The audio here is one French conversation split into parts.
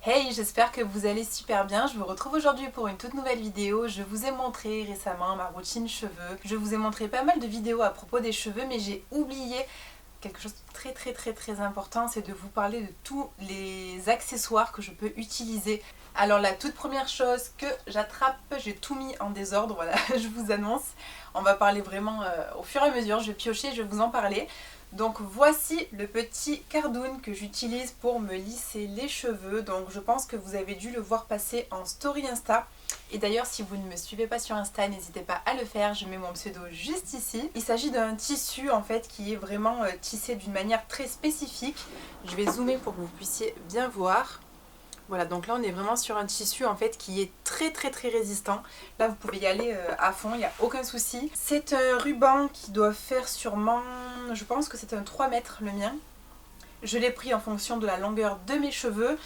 Hey, j'espère que vous allez super bien. Je vous retrouve aujourd'hui pour une toute nouvelle vidéo. Je vous ai montré récemment ma routine cheveux. Je vous ai montré pas mal de vidéos à propos des cheveux, mais j'ai oublié quelque chose de très important, c'est de vous parler de tous les accessoires que je peux utiliser. Alors la toute première chose que j'attrape, j'ai tout mis en désordre, voilà, je vous annonce. On va parler vraiment au fur et à mesure, je vais piocher, je vais vous en parler. Donc voici le petit cardoon que j'utilise pour me lisser les cheveux. Donc je pense que vous avez dû le voir passer en story Insta. Et d'ailleurs si vous ne me suivez pas sur Insta, n'hésitez pas à le faire, je mets mon pseudo juste ici. Il s'agit d'un tissu en fait qui est vraiment tissé d'une manière très spécifique. Je vais zoomer pour que vous puissiez bien voir. Voilà, donc là on est vraiment sur un tissu en fait qui est très résistant. Là vous pouvez y aller à fond, il n'y a aucun souci. C'est un ruban qui doit faire sûrement, je pense que c'est un 3 mètres le mien. Je l'ai pris en fonction de la longueur de mes cheveux.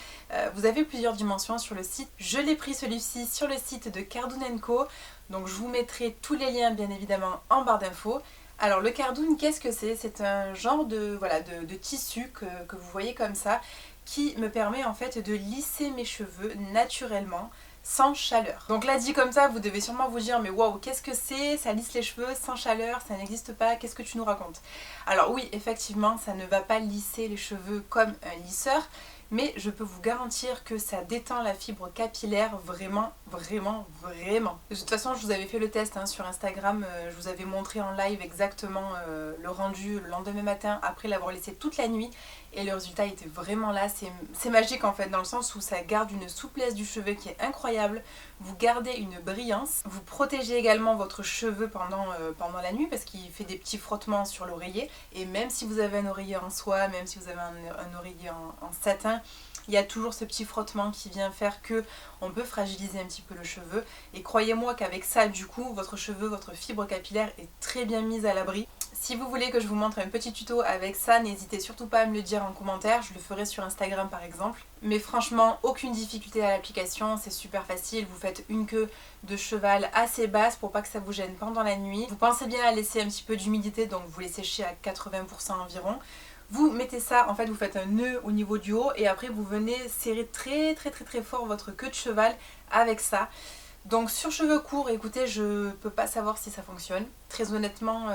Vous avez plusieurs dimensions sur le site. Je l'ai pris celui-ci sur le site de Cardoon & Co. Donc je vous mettrai tous les liens bien évidemment en barre d'infos. Alors le cardoon, qu'est-ce que c'est? C'est un genre de, voilà, de tissu que vous voyez comme ça, qui me permet en fait de lisser mes cheveux naturellement, sans chaleur. Donc là dit comme ça, vous devez sûrement vous dire mais waouh, qu'est-ce que c'est? Ça lisse les cheveux sans chaleur, ça n'existe pas, qu'est-ce que tu nous racontes? Alors oui, effectivement, ça ne va pas lisser les cheveux comme un lisseur, mais je peux vous garantir que ça détend la fibre capillaire vraiment. De toute façon, je vous avais fait le test sur Instagram, je vous avais montré en live exactement le rendu le lendemain matin après l'avoir laissé toute la nuit et le résultat était vraiment là. C'est magique en fait, dans le sens où ça garde une souplesse du cheveu qui est incroyable, vous gardez une brillance, vous protégez également votre cheveu pendant la nuit parce qu'il fait des petits frottements sur l'oreiller, et même si vous avez un oreiller en soie, même si vous avez un oreiller en satin, il y a toujours ce petit frottement qui vient faire que on peut fragiliser un petit peu le cheveu. Et croyez-moi qu'avec ça, du coup, votre cheveu, votre fibre capillaire est très bien mise à l'abri. Si vous voulez que je vous montre un petit tuto avec ça, n'hésitez surtout pas à me le dire en commentaire, je le ferai sur Instagram par exemple. Mais franchement, aucune difficulté à l'application, c'est super facile, vous faites une queue de cheval assez basse pour pas que ça vous gêne pendant la nuit. Vous pensez bien à laisser un petit peu d'humidité, donc vous les séchez à 80% environ. Vous mettez ça, en fait vous faites un nœud au niveau du haut et après vous venez serrer très fort votre queue de cheval avec ça. Donc sur cheveux courts, écoutez, je peux pas savoir si ça fonctionne. Très honnêtement,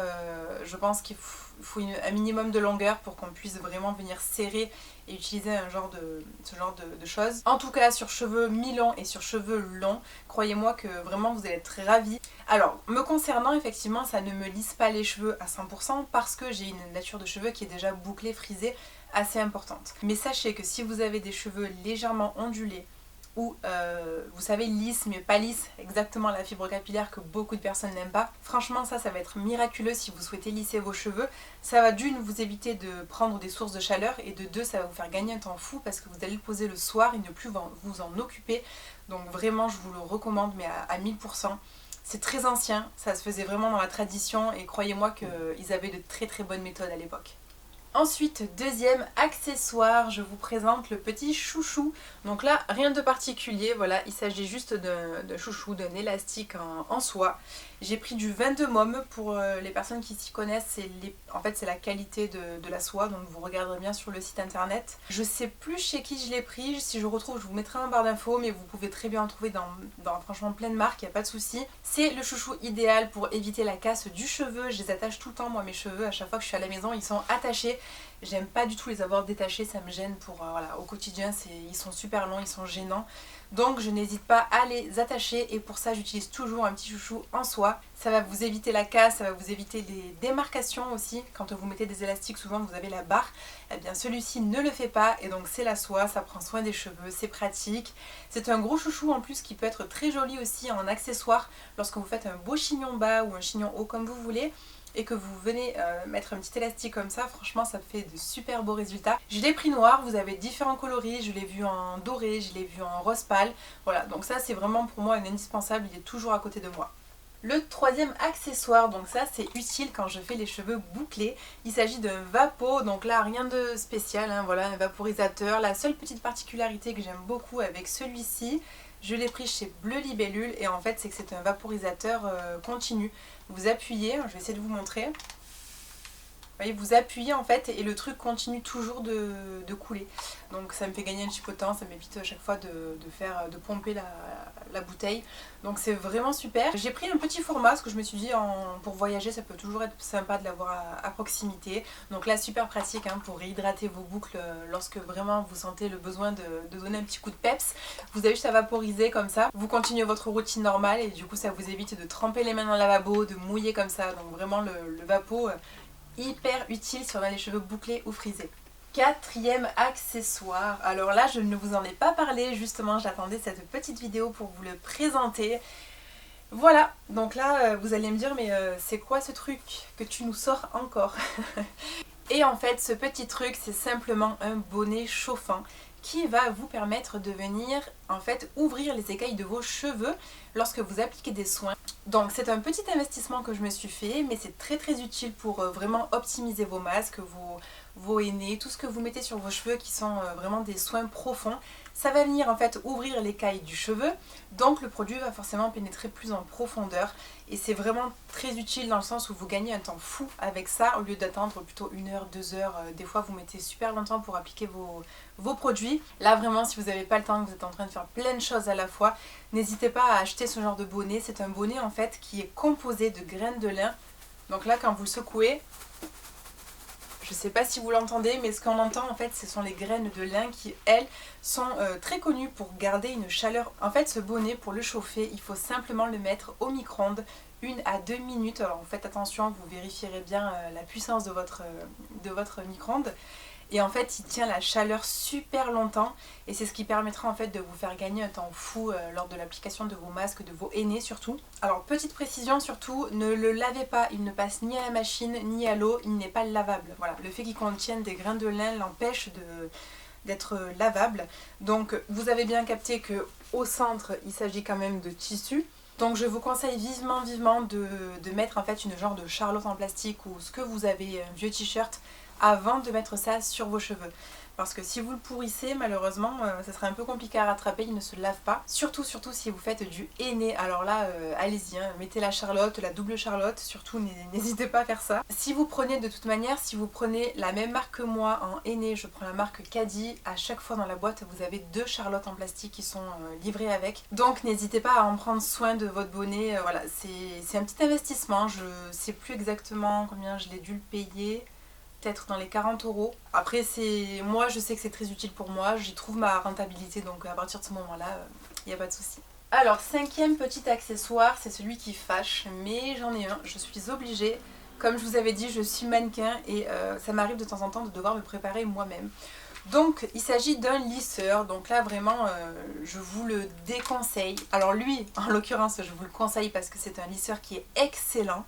je pense qu'il faut un minimum de longueur pour qu'on puisse vraiment venir serrer et utiliser ce genre de choses. En tout cas, sur cheveux mi-longs et sur cheveux longs, croyez-moi que vraiment vous allez être ravis. Alors, me concernant, effectivement, ça ne me lisse pas les cheveux à 100% parce que j'ai une nature de cheveux qui est déjà bouclée, frisée, assez importante. Mais sachez que si vous avez des cheveux légèrement ondulés, ou vous savez lisse mais pas lisse, exactement la fibre capillaire que beaucoup de personnes n'aiment pas. Franchement ça va être miraculeux si vous souhaitez lisser vos cheveux. Ça va d'une vous éviter de prendre des sources de chaleur et de deux ça va vous faire gagner un temps fou parce que vous allez le poser le soir et ne plus vous en occuper. Donc vraiment je vous le recommande mais à 1000%. C'est très ancien, ça se faisait vraiment dans la tradition et croyez-moi qu'ils avaient de très bonnes méthodes à l'époque. Ensuite, deuxième accessoire, je vous présente le petit chouchou. Donc là, rien de particulier, voilà, il s'agit juste d'un chouchou, d'un élastique en soie. J'ai pris du 22 môme pour les personnes qui s'y connaissent, en fait c'est la qualité de la soie, donc vous regarderez bien sur le site internet. Je sais plus chez qui je l'ai pris, si je retrouve je vous mettrai en barre d'infos, mais vous pouvez très bien en trouver dans franchement plein de marques, il n'y a pas de souci. C'est le chouchou idéal pour éviter la casse du cheveu, je les attache tout le temps moi mes cheveux, à chaque fois que je suis à la maison ils sont attachés. J'aime pas du tout les avoir détachés, ça me gêne voilà, au quotidien, ils sont super longs, ils sont gênants. Donc je n'hésite pas à les attacher et pour ça j'utilise toujours un petit chouchou en soie. Ça va vous éviter la casse, ça va vous éviter les démarcations aussi. Quand vous mettez des élastiques, souvent vous avez la barre. Eh bien celui-ci ne le fait pas et donc c'est la soie, ça prend soin des cheveux, c'est pratique. C'est un gros chouchou en plus qui peut être très joli aussi en accessoire lorsque vous faites un beau chignon bas ou un chignon haut comme vous voulez. Et que vous venez mettre un petit élastique comme ça, franchement ça fait de super beaux résultats. Je l'ai pris noir, vous avez différents coloris, je l'ai vu en doré, je l'ai vu en rose pâle. Voilà, donc ça c'est vraiment pour moi un indispensable, il est toujours à côté de moi. Le troisième accessoire, donc ça c'est utile quand je fais les cheveux bouclés, il s'agit d'un vapo, donc là rien de spécial, voilà un vaporisateur. La seule petite particularité que j'aime beaucoup avec celui-ci, je l'ai pris chez Bleu Libellule et en fait c'est que c'est un vaporisateur continu. Vous appuyez, je vais essayer de vous montrer. voyez, vous appuyez en fait et le truc continue toujours de couler. Donc ça me fait gagner un petit peu de temps, ça m'évite à chaque fois de pomper la bouteille. Donc c'est vraiment super. J'ai pris un petit format parce que je me suis dit pour voyager ça peut toujours être sympa de l'avoir à proximité. Donc là super pratique hein, pour réhydrater vos boucles lorsque vraiment vous sentez le besoin de donner un petit coup de peps. Vous avez juste à vaporiser comme ça. Vous continuez votre routine normale et du coup ça vous évite de tremper les mains dans le lavabo, de mouiller comme ça. Donc vraiment le vapo hyper utile si on a les cheveux bouclés ou frisés. Quatrième accessoire, alors là je ne vous en ai pas parlé, justement j'attendais cette petite vidéo pour vous le présenter. Voilà, donc là vous allez me dire mais c'est quoi ce truc que tu nous sors encore? Et en fait ce petit truc c'est simplement un bonnet chauffant qui va vous permettre de venir en fait ouvrir les écailles de vos cheveux lorsque vous appliquez des soins. Donc c'est un petit investissement que je me suis fait mais c'est très utile pour vraiment optimiser vos masques, vos hennées, tout ce que vous mettez sur vos cheveux qui sont vraiment des soins profonds. Ça va venir en fait ouvrir l'écaille du cheveu, donc le produit va forcément pénétrer plus en profondeur et c'est vraiment très utile dans le sens où vous gagnez un temps fou avec ça au lieu d'attendre plutôt 1 heure, 2 heures. Des fois vous mettez super longtemps pour appliquer vos produits. Là vraiment si vous n'avez pas le temps, que vous êtes en train de faire plein de choses à la fois, n'hésitez pas à acheter ce genre de bonnet. C'est un bonnet en fait qui est composé de graines de lin. Donc là quand vous le secouez, je ne sais pas si vous l'entendez, mais ce qu'on entend en fait ce sont les graines de lin qui elles sont très connues pour garder une chaleur. En fait ce bonnet pour le chauffer il faut simplement le mettre au micro-ondes 1 à 2 minutes. Alors faites attention, vous vérifierez bien la puissance de votre micro-ondes. Et en fait il tient la chaleur super longtemps et c'est ce qui permettra en fait de vous faire gagner un temps fou lors de l'application de vos masques, de vos hennées surtout. Alors petite précision surtout, ne le lavez pas, il ne passe ni à la machine ni à l'eau, il n'est pas lavable. Voilà, le fait qu'il contienne des grains de lin l'empêche d'être lavable. Donc vous avez bien capté que au centre il s'agit quand même de tissu. Donc je vous conseille vivement de mettre en fait une genre de charlotte en plastique ou ce que vous avez, un vieux t-shirt, avant de mettre ça sur vos cheveux. Parce que si vous le pourrissez, malheureusement, ça serait un peu compliqué à rattraper, il ne se lave pas. Surtout si vous faites du henné. Alors là, allez-y, hein, mettez la charlotte, la double charlotte, surtout n'hésitez pas à faire ça. Si vous prenez de toute manière, si vous prenez la même marque que moi en henné, je prends la marque Caddy, à chaque fois dans la boîte, vous avez 2 charlottes en plastique qui sont livrées avec. Donc n'hésitez pas à en prendre soin de votre bonnet. Voilà, c'est un petit investissement, je sais plus exactement combien je l'ai dû le payer. Peut-être dans les 40 €. Après moi je sais que c'est très utile pour moi, j'y trouve ma rentabilité donc à partir de ce moment là il n'y a pas de souci. Alors 5e petit accessoire, c'est celui qui fâche mais j'en ai un, je suis obligée. Comme je vous avais dit je suis mannequin et ça m'arrive de temps en temps de devoir me préparer moi-même. Donc il s'agit d'un lisseur, donc là vraiment je vous le déconseille. Alors lui en l'occurrence je vous le conseille parce que c'est un lisseur qui est excellent.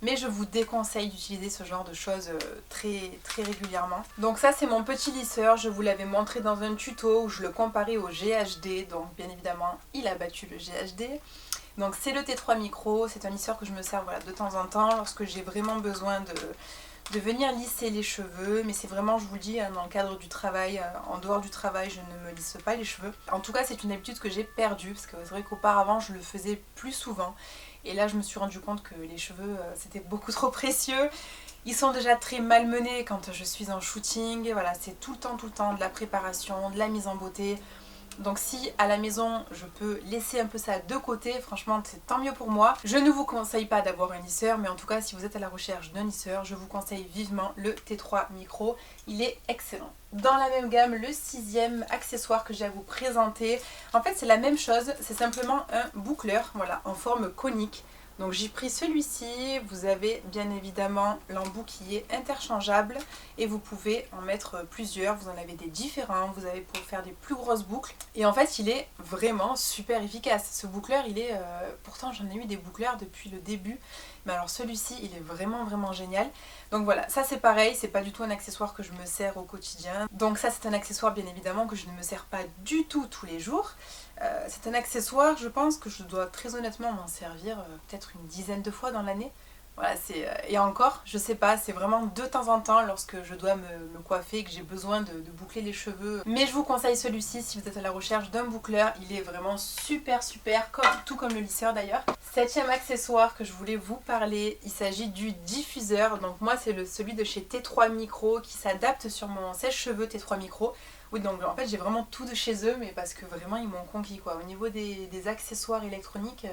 Mais je vous déconseille d'utiliser ce genre de choses très régulièrement. Donc ça c'est mon petit lisseur, je vous l'avais montré dans un tuto où je le comparais au GHD. Donc bien évidemment il a battu le GHD. Donc c'est le T3 Micro, c'est un lisseur que je me sers voilà, de temps en temps lorsque j'ai vraiment besoin de venir lisser les cheveux. Mais c'est vraiment, je vous le dis, hein, dans le cadre du travail, en dehors du travail je ne me lisse pas les cheveux. En tout cas c'est une habitude que j'ai perdue parce que c'est vrai qu'auparavant je le faisais plus souvent. Et là je me suis rendu compte que les cheveux c'était beaucoup trop précieux. Ils sont déjà très malmenés quand je suis en shooting. Voilà, c'est tout le temps de la préparation, de la mise en beauté. Donc si à la maison je peux laisser un peu ça de côté, franchement c'est tant mieux pour moi. Je ne vous conseille pas d'avoir un lisseur, mais en tout cas si vous êtes à la recherche d'un lisseur, je vous conseille vivement le T3 Micro, il est excellent. Dans la même gamme, le 6e accessoire que j'ai à vous présenter, en fait c'est la même chose, c'est simplement un boucleur, voilà, en forme conique. Donc j'ai pris celui-ci, vous avez bien évidemment l'embout qui est interchangeable et vous pouvez en mettre plusieurs, vous en avez des différents, vous avez pour faire des plus grosses boucles. Et en fait il est vraiment super efficace, ce boucleur il est, pourtant j'en ai eu des boucleurs depuis le début, mais alors celui-ci il est vraiment génial. Donc voilà, ça c'est pareil, c'est pas du tout un accessoire que je me sers au quotidien. Donc ça c'est un accessoire bien évidemment que je ne me sers pas du tout tous les jours. C'est un accessoire, je pense que je dois très honnêtement m'en servir peut-être une dizaine de fois dans l'année. Voilà, et encore, je sais pas, c'est vraiment de temps en temps lorsque je dois me coiffer et que j'ai besoin de boucler les cheveux. Mais je vous conseille celui-ci si vous êtes à la recherche d'un boucleur. Il est vraiment super, tout comme le lisseur d'ailleurs. Septième accessoire que je voulais vous parler, il s'agit du diffuseur. Donc moi c'est celui de chez T3 Micro qui s'adapte sur mon sèche-cheveux T3 Micro. Oui, donc en fait j'ai vraiment tout de chez eux, mais parce que vraiment ils m'ont conquis quoi. Au niveau des accessoires électroniques,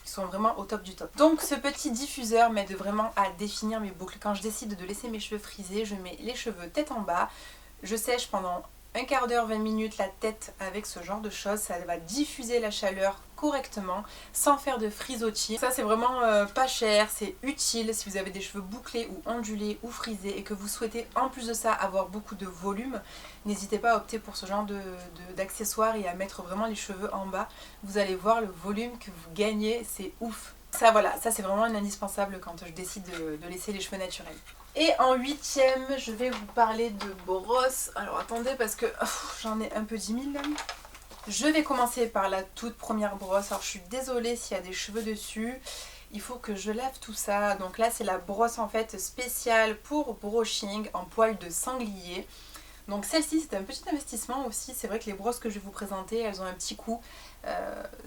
ils sont vraiment au top du top. Donc ce petit diffuseur m'aide vraiment à définir mes boucles. Quand je décide de laisser mes cheveux frisés, je mets les cheveux tête en bas, je sèche pendant un quart d'heure, 20 minutes la tête avec ce genre de choses. Ça va diffuser la chaleur correctement sans faire de frisottis. Ça c'est vraiment pas cher, c'est utile si vous avez des cheveux bouclés ou ondulés ou frisés et que vous souhaitez en plus de ça avoir beaucoup de volume. N'hésitez pas à opter pour ce genre d'accessoires et à mettre vraiment les cheveux en bas. Vous allez voir le volume que vous gagnez, c'est ouf. Ça voilà, ça c'est vraiment un indispensable quand je décide de laisser les cheveux naturels. Et en huitième, je vais vous parler de brosse. Alors attendez parce que j'en ai un peu 10 000 là. Je vais commencer par la toute première brosse. Alors je suis désolée s'il y a des cheveux dessus. Il faut que je lave tout ça. Donc là c'est la brosse en fait spéciale pour brushing en poil de sanglier. Donc celle-ci c'est un petit investissement aussi. C'est vrai que les brosses que je vais vous présenter, elles ont un petit coût.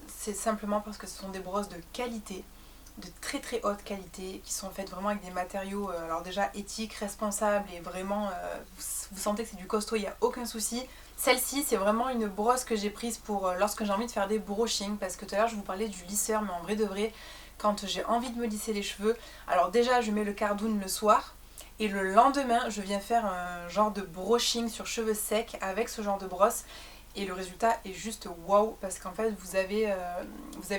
C'est simplement parce que ce sont des brosses de qualité, de très très haute qualité, qui sont faites vraiment avec des matériaux alors déjà éthiques, responsables et vraiment vous sentez que c'est du costaud, il n'y a aucun souci. Celle-ci c'est vraiment une brosse que j'ai prise pour lorsque j'ai envie de faire des brushing, parce que tout à l'heure je vous parlais du lisseur, mais en vrai de vrai quand j'ai envie de me lisser les cheveux, alors déjà je mets le cardoon le soir et le lendemain je viens faire un genre de brushing sur cheveux secs avec ce genre de brosse. Et le résultat est juste waouh, parce qu'en fait vous avez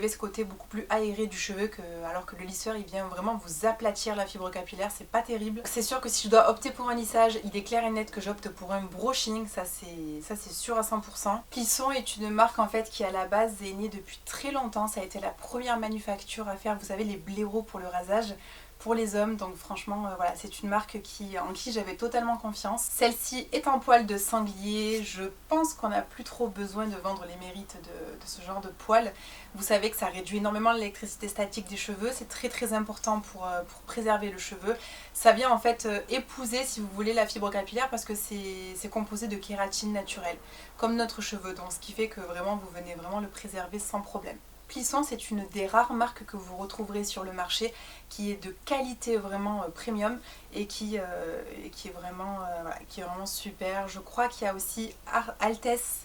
ce côté beaucoup plus aéré du cheveu alors que le lisseur il vient vraiment vous aplatir la fibre capillaire, c'est pas terrible. C'est sûr que si je dois opter pour un lissage, il est clair et net que j'opte pour un brushing, ça c'est sûr à 100%. Plisson est une marque en fait qui à la base est née depuis très longtemps, ça a été la première manufacture à faire, vous savez, les blaireaux pour le rasage pour les hommes, donc franchement voilà, c'est une marque en qui j'avais totalement confiance. Celle-ci est en poil de sanglier, je pense qu'on n'a plus trop besoin de vendre les mérites de ce genre de poil. Vous savez que ça réduit énormément l'électricité statique des cheveux, c'est très très important pour préserver le cheveu. Ça vient en fait épouser, si vous voulez, la fibre capillaire parce que c'est composé de kératine naturelle, comme notre cheveu, donc ce qui fait que vraiment vous venez vraiment le préserver sans problème. Plisson, c'est une des rares marques que vous retrouverez sur le marché qui est de qualité vraiment premium et qui est vraiment super. Je crois qu'il y a aussi Altesse.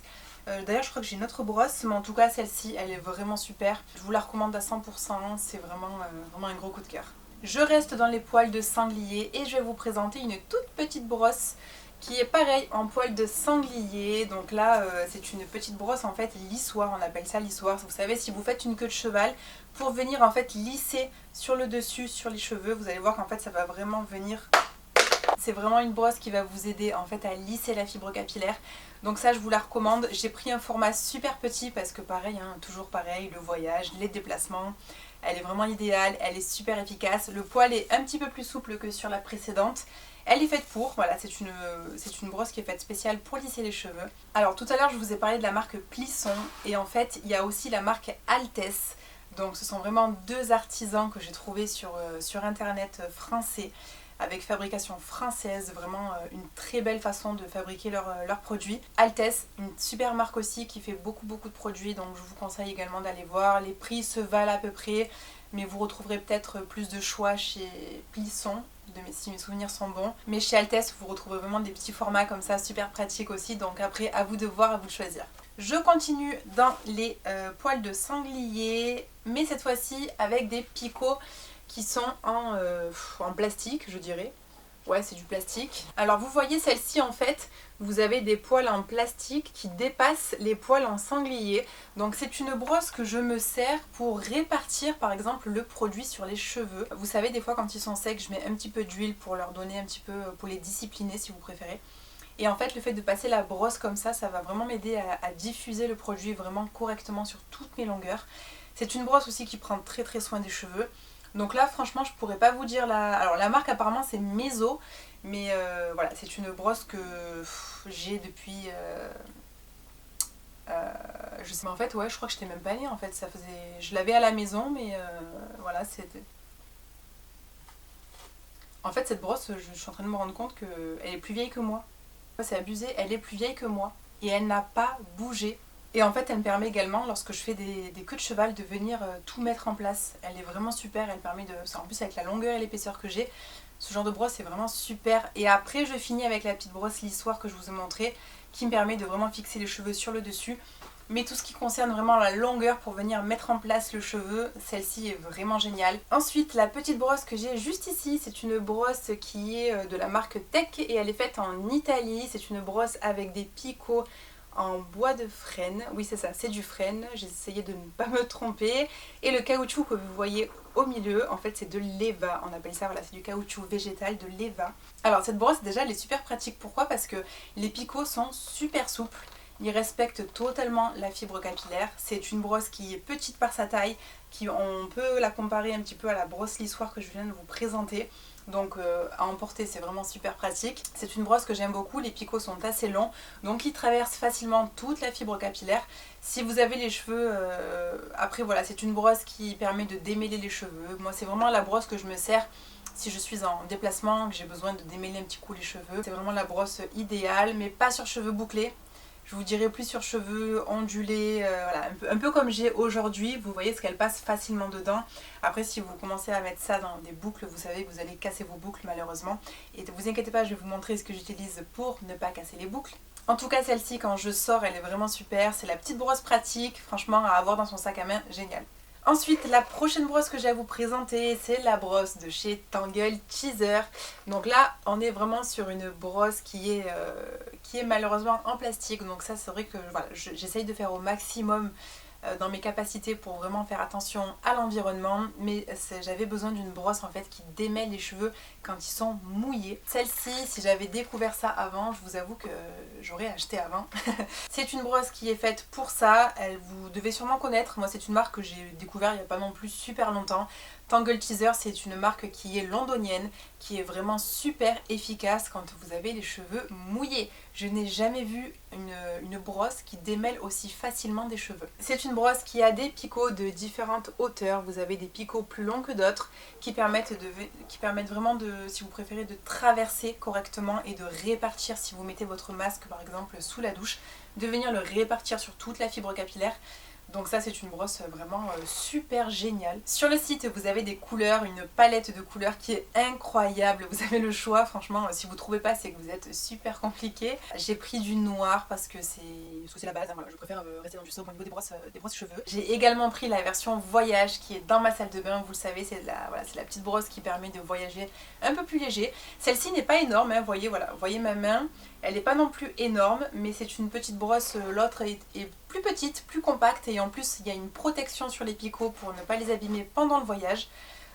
D'ailleurs je crois que j'ai une autre brosse, mais en tout cas celle-ci elle est vraiment super. Je vous la recommande à 100%, c'est vraiment un gros coup de cœur. Je reste dans les poils de sanglier et je vais vous présenter une toute petite brosse qui est pareil en poil de sanglier. Donc là c'est une petite brosse en fait lissoire, on appelle ça lissoire. Vous savez, si vous faites une queue de cheval pour venir en fait lisser sur le dessus, sur les cheveux, vous allez voir qu'en fait ça va vraiment venir. C'est vraiment une brosse qui va vous aider en fait à lisser la fibre capillaire. Donc ça je vous la recommande. J'ai pris un format super petit parce que pareil, hein, toujours pareil, le voyage, les déplacements. Elle est vraiment idéale, elle est super efficace. Le poil est un petit peu plus souple que sur la précédente. Elle est faite pour, voilà, c'est une brosse qui est faite spéciale pour lisser les cheveux. Alors tout à l'heure je vous ai parlé de la marque Plisson et en fait il y a aussi la marque Altesse. Donc ce sont vraiment deux artisans que j'ai trouvés sur internet français, avec fabrication française, vraiment une très belle façon de fabriquer leurs produits. Altesse, une super marque aussi qui fait beaucoup de produits, donc je vous conseille également d'aller voir. Les prix se valent à peu près, mais vous retrouverez peut-être plus de choix chez Plisson, si mes souvenirs sont bons. Mais chez Altesse, vous retrouvez vraiment des petits formats comme ça, super pratiques aussi, donc après à vous de voir, à vous de choisir. Je continue dans les poils de sanglier, mais cette fois-ci avec des picots qui sont en plastique, je dirais. Ouais, c'est du plastique. Alors vous voyez celle-ci en fait, vous avez des poils en plastique qui dépassent les poils en sanglier. Donc c'est une brosse que je me sers pour répartir par exemple le produit sur les cheveux. Vous savez, des fois quand ils sont secs, je mets un petit peu d'huile pour leur donner un petit peu, pour les discipliner si vous préférez. Et en fait le fait de passer la brosse comme ça va vraiment m'aider à diffuser le produit vraiment correctement sur toutes mes longueurs. C'est une brosse aussi qui prend très soin des cheveux. Donc là franchement je pourrais pas vous dire alors la marque apparemment c'est Meso, mais voilà, c'est une brosse que j'ai depuis je sais, mais en fait ouais, je crois que j'étais même pas née en fait, je l'avais à la maison, mais voilà, c'était En fait cette brosse, je suis en train de me rendre compte qu'elle est plus vieille que moi. C'est abusé, elle est plus vieille que moi et elle n'a pas bougé. Et en fait elle me permet également, lorsque je fais des queues de cheval, de venir tout mettre en place. Elle est vraiment super, elle permet de... En plus avec la longueur et l'épaisseur que j'ai, ce genre de brosse est vraiment super. Et après je finis avec la petite brosse lissoire que je vous ai montrée, qui me permet de vraiment fixer les cheveux sur le dessus. Mais tout ce qui concerne vraiment la longueur pour venir mettre en place le cheveu, celle-ci est vraiment géniale. Ensuite, la petite brosse que j'ai juste ici, c'est une brosse qui est de la marque Tech et elle est faite en Italie. C'est une brosse avec des picots en bois de frêne. Oui, c'est ça, c'est du frêne. J'ai essayé de ne pas me tromper. Et le caoutchouc que vous voyez au milieu, en fait, c'est de l'Eva. On appelle ça, voilà, c'est du caoutchouc végétal, de l'Eva. Alors, cette brosse, déjà, elle est super pratique. Pourquoi? Parce que les picots sont super souples. Il respecte totalement la fibre capillaire. C'est une brosse qui est petite par sa taille, on peut la comparer un petit peu à la brosse lissoire que je viens de vous présenter. Donc à emporter, c'est vraiment super pratique. C'est une brosse que j'aime beaucoup, les picots sont assez longs, donc ils traversent facilement toute la fibre capillaire. Si vous avez les cheveux, après voilà, c'est une brosse qui permet de démêler les cheveux. Moi c'est vraiment la brosse que je me sers si je suis en déplacement, que j'ai besoin de démêler un petit coup les cheveux. C'est vraiment la brosse idéale, mais pas sur cheveux bouclés. Je vous dirais plus sur cheveux ondulés, voilà, un peu comme j'ai aujourd'hui. Vous voyez ce qu'elle passe facilement dedans. Après si vous commencez à mettre ça dans des boucles, vous savez que vous allez casser vos boucles malheureusement. Et ne vous inquiétez pas, je vais vous montrer ce que j'utilise pour ne pas casser les boucles. En tout cas celle-ci quand je sors elle est vraiment super. C'est la petite brosse pratique, franchement à avoir dans son sac à main, génial. Ensuite, la prochaine brosse que j'ai à vous présenter, c'est la brosse de chez Tangle Teezer. Donc là, on est vraiment sur une brosse qui est malheureusement en plastique. Donc ça, c'est vrai que voilà, j'essaye de faire au maximum dans mes capacités pour vraiment faire attention à l'environnement. Mais j'avais besoin d'une brosse en fait qui démêle les cheveux quand ils sont mouillés. Celle-ci, si j'avais découvert ça avant, je vous avoue que j'aurais acheté avant. C'est une brosse qui est faite pour ça, vous devez sûrement connaître. Moi c'est une marque que j'ai découvert il n'y a pas non plus super longtemps. Tangle Teezer, c'est une marque qui est londonienne, qui est vraiment super efficace quand vous avez les cheveux mouillés. Je n'ai jamais vu une brosse qui démêle aussi facilement des cheveux. C'est une brosse qui a des picots de différentes hauteurs. Vous avez des picots plus longs que d'autres qui permettent vraiment de, si vous préférez, de traverser correctement et de répartir, si vous mettez votre masque par exemple sous la douche, de venir le répartir sur toute la fibre capillaire. Donc ça c'est une brosse vraiment super géniale. Sur le site vous avez des couleurs, une palette de couleurs qui est incroyable. Vous avez le choix, franchement si vous ne trouvez pas c'est que vous êtes super compliqué. J'ai pris du noir parce que c'est la base, hein, voilà, je préfère rester dans du sobre au niveau des brosses cheveux. J'ai également pris la version voyage qui est dans ma salle de bain, vous le savez c'est la petite brosse qui permet de voyager un peu plus léger. Celle-ci n'est pas énorme, hein, voyez ma main. Elle n'est pas non plus énorme, mais c'est une petite brosse. L'autre est plus petite, plus compacte et en plus il y a une protection sur les picots pour ne pas les abîmer pendant le voyage.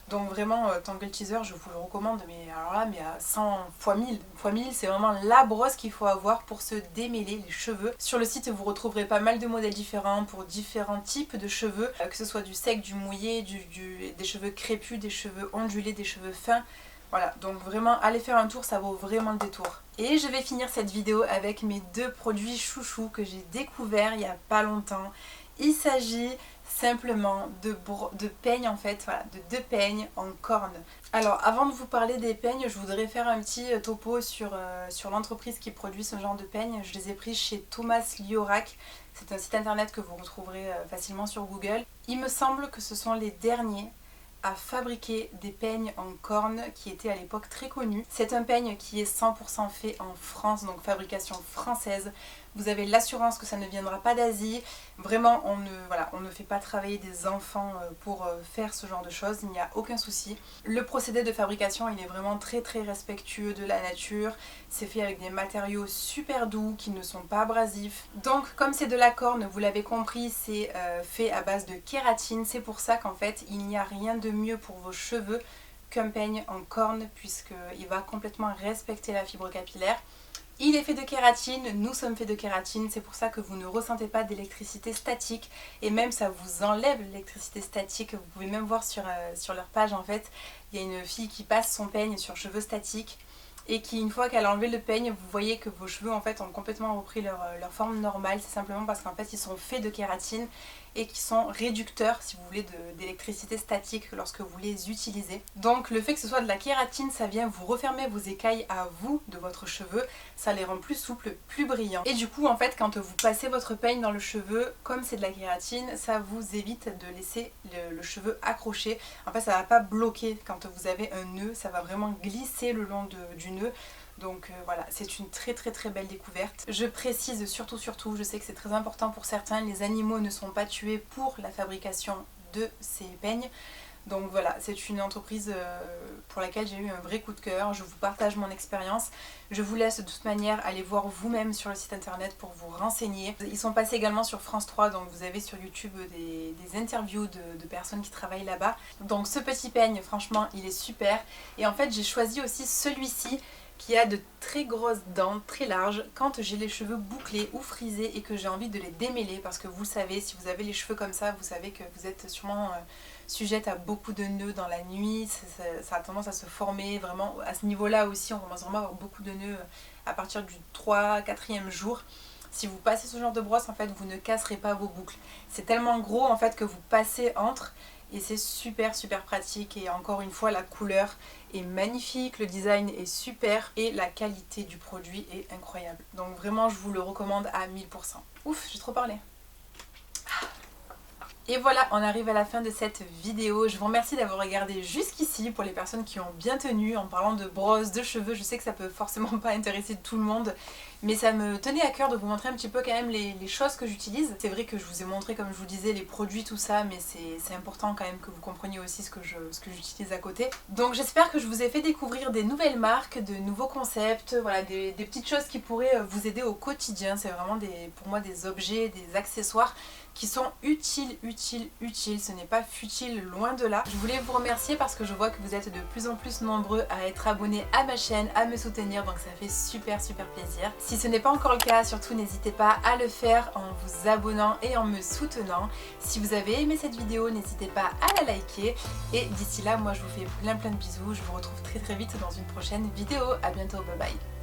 Donc vraiment Tangle Teezer, je vous le recommande, mais alors là, mais à 100 fois 1000. Fois 1000, c'est vraiment la brosse qu'il faut avoir pour se démêler les cheveux. Sur le site, vous retrouverez pas mal de modèles différents pour différents types de cheveux, que ce soit du sec, du mouillé, des cheveux crépus, des cheveux ondulés, des cheveux fins. Voilà, donc vraiment allez faire un tour, ça vaut vraiment le détour. Et je vais finir cette vidéo avec mes deux produits chouchous que j'ai découverts il n'y a pas longtemps. Il s'agit simplement de peignes en fait, voilà, de deux peignes en corne. Alors avant de vous parler des peignes, je voudrais faire un petit topo sur l'entreprise qui produit ce genre de peignes. Je les ai pris chez Thomas Liorak. C'est un site internet que vous retrouverez facilement sur Google. Il me semble que ce sont les derniers à fabriquer des peignes en corne qui étaient à l'époque très connus. C'est un peigne qui est 100% fait en France, donc fabrication française. Vous avez l'assurance que ça ne viendra pas d'Asie. Vraiment, on ne fait pas travailler des enfants pour faire ce genre de choses, il n'y a aucun souci. Le procédé de fabrication, il est vraiment très respectueux de la nature. C'est fait avec des matériaux super doux qui ne sont pas abrasifs. Donc, comme c'est de la corne, vous l'avez compris, c'est fait à base de kératine. C'est pour ça qu'en fait, il n'y a rien de mieux pour vos cheveux qu'un peigne en corne puisqu'il va complètement respecter la fibre capillaire. Il est fait de kératine, nous sommes faits de kératine, c'est pour ça que vous ne ressentez pas d'électricité statique et même ça vous enlève l'électricité statique. Vous pouvez même voir sur leur page en fait, il y a une fille qui passe son peigne sur cheveux statiques et qui, une fois qu'elle a enlevé le peigne, vous voyez que vos cheveux en fait ont complètement repris leur forme normale. C'est simplement parce qu'en fait ils sont faits de kératine et qui sont réducteurs, si vous voulez, d'électricité statique lorsque vous les utilisez. Donc le fait que ce soit de la kératine, ça vient vous refermer vos écailles à vous de votre cheveu, ça les rend plus souples, plus brillants. Et du coup en fait quand vous passez votre peigne dans le cheveu, comme c'est de la kératine, ça vous évite de laisser le cheveu accroché. En fait ça va pas bloquer quand vous avez un nœud, ça va vraiment glisser le long du nœud. Donc voilà, c'est une très belle découverte. Je précise surtout, je sais que c'est très important pour certains, les animaux ne sont pas tués pour la fabrication de ces peignes. Donc voilà, c'est une entreprise pour laquelle j'ai eu un vrai coup de cœur. Je vous partage mon expérience. Je vous laisse de toute manière aller voir vous-même sur le site internet pour vous renseigner. Ils sont passés également sur France 3, donc vous avez sur YouTube des interviews de personnes qui travaillent là-bas. Donc ce petit peigne, franchement, il est super. Et en fait, j'ai choisi aussi celui-ci qui a de très grosses dents, très larges, quand j'ai les cheveux bouclés ou frisés et que j'ai envie de les démêler, parce que vous savez, si vous avez les cheveux comme ça, vous savez que vous êtes sûrement sujette à beaucoup de nœuds dans la nuit, ça a tendance à se former vraiment à ce niveau-là aussi, on commence vraiment à avoir beaucoup de nœuds à partir du 3-4e jour. Si vous passez ce genre de brosse, en fait, vous ne casserez pas vos boucles. C'est tellement gros en fait que vous passez entre. Et c'est super pratique et encore une fois la couleur est magnifique, le design est super et la qualité du produit est incroyable. Donc vraiment je vous le recommande à 1000%. Ouf, j'ai trop parlé. Et voilà, on arrive à la fin de cette vidéo. Je vous remercie d'avoir regardé jusqu'ici pour les personnes qui ont bien tenu en parlant de brosse, de cheveux. Je sais que ça peut forcément pas intéresser tout le monde, mais ça me tenait à cœur de vous montrer un petit peu quand même les choses que j'utilise. C'est vrai que je vous ai montré, comme je vous disais, les produits, tout ça, mais c'est important quand même que vous compreniez aussi ce que j'utilise à côté. Donc j'espère que je vous ai fait découvrir des nouvelles marques, de nouveaux concepts, voilà, des petites choses qui pourraient vous aider au quotidien. C'est vraiment pour moi des objets, des accessoires qui sont utiles. Ce n'est pas futile, loin de là. Je voulais vous remercier parce que je vois que vous êtes de plus en plus nombreux à être abonnés à ma chaîne, à me soutenir, donc ça fait super plaisir. Si ce n'est pas encore le cas, surtout n'hésitez pas à le faire en vous abonnant et en me soutenant. Si vous avez aimé cette vidéo, n'hésitez pas à la liker. Et d'ici là, moi je vous fais plein de bisous. Je vous retrouve très vite dans une prochaine vidéo. À bientôt, bye bye.